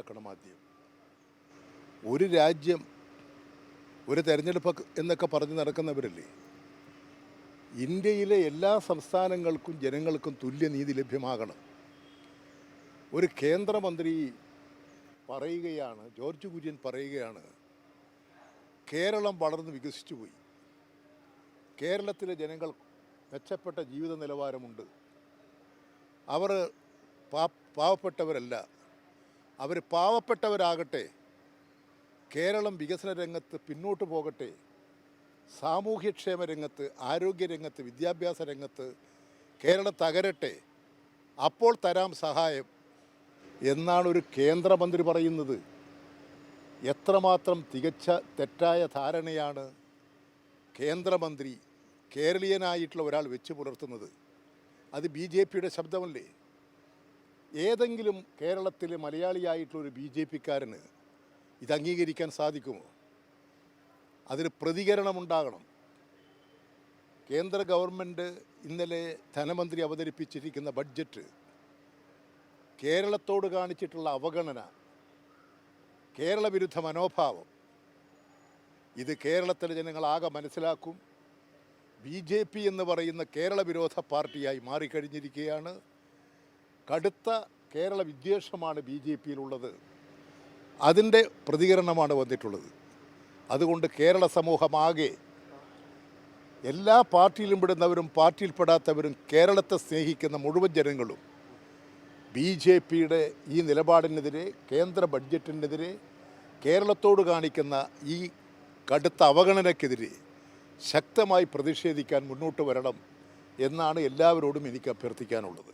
ആദ്യം ഒരു രാജ്യം ഒരു തെരഞ്ഞെടുപ്പ് എന്നൊക്കെ പറഞ്ഞ് നടക്കുന്നവരല്ലേ. ഇന്ത്യയിലെ എല്ലാ സംസ്ഥാനങ്ങൾക്കും ജനങ്ങൾക്കും തുല്യനീതി ലഭ്യമാകണം. ഒരു കേന്ദ്രമന്ത്രി പറയുകയാണ്, ജോർജ് കുര്യൻ പറയുകയാണ്, കേരളം വളർന്ന് വികസിച്ചു പോയി, കേരളത്തിലെ ജനങ്ങൾ മെച്ചപ്പെട്ട ജീവിത നിലവാരമുണ്ട്, അവർ പാവപ്പെട്ടവരല്ല, അവർ പാവപ്പെട്ടവരാകട്ടെ, കേരളം വികസന രംഗത്ത് പിന്നോട്ട് പോകട്ടെ, സാമൂഹ്യക്ഷേമ രംഗത്ത്, ആരോഗ്യരംഗത്ത്, വിദ്യാഭ്യാസ രംഗത്ത് കേരളം തകരട്ടെ, അപ്പോൾ തരാം സഹായം എന്നാണ് ഒരു കേന്ദ്രമന്ത്രി പറയുന്നത്. എത്രമാത്രം തികച്ച തെറ്റായ ധാരണയാണ് കേന്ദ്രമന്ത്രി, കേരളീയനായിട്ടുള്ള ഒരാൾ വെച്ച് പുലർത്തുന്നത്. അത് BJPയുടെ ശബ്ദമല്ലേ? ഏതെങ്കിലും കേരളത്തിലെ മലയാളിയായിട്ടുള്ളൊരു BJPക്കാരന് ഇത് അംഗീകരിക്കാൻ സാധിക്കുമോ? അതിന് പ്രതികരണമുണ്ടാകണം. കേന്ദ്ര ഗവൺമെൻറ് ഇന്നലെ ധനമന്ത്രി അവതരിപ്പിച്ചിരിക്കുന്ന ബഡ്ജറ്റ് കേരളത്തോട് കാണിച്ചിട്ടുള്ള അവഗണന, കേരള വിരുദ്ധ മനോഭാവം, ഇത് കേരളത്തിലെ ജനങ്ങളാകെ മനസ്സിലാക്കും. BJP എന്ന് പറയുന്ന കേരള വിരോധ പാർട്ടിയായി മാറിക്കഴിഞ്ഞിരിക്കുകയാണ്. കടുത്ത കേരള വിദ്വേഷമാണ് BJPയിലുള്ളത്. അതിൻ്റെ പ്രതികരണമാണ് വന്നിട്ടുള്ളത്. അതുകൊണ്ട് കേരള സമൂഹമാകെ, എല്ലാ പാർട്ടിയിലും പെടുന്നവരും പാർട്ടിയിൽപ്പെടാത്തവരും കേരളത്തെ സ്നേഹിക്കുന്ന മുഴുവൻ ജനങ്ങളും BJPയുടെ ഈ നിലപാടിനെതിരെ, കേന്ദ്ര ബഡ്ജറ്റിനെതിരെ, കേരളത്തോട് കാണിക്കുന്ന ഈ കടുത്ത അവഗണനയ്ക്കെതിരെ ശക്തമായി പ്രതിഷേധിക്കാൻ മുന്നോട്ട് വരണം എന്നാണ് എല്ലാവരോടും എനിക്ക് അഭ്യർത്ഥിക്കാനുള്ളത്.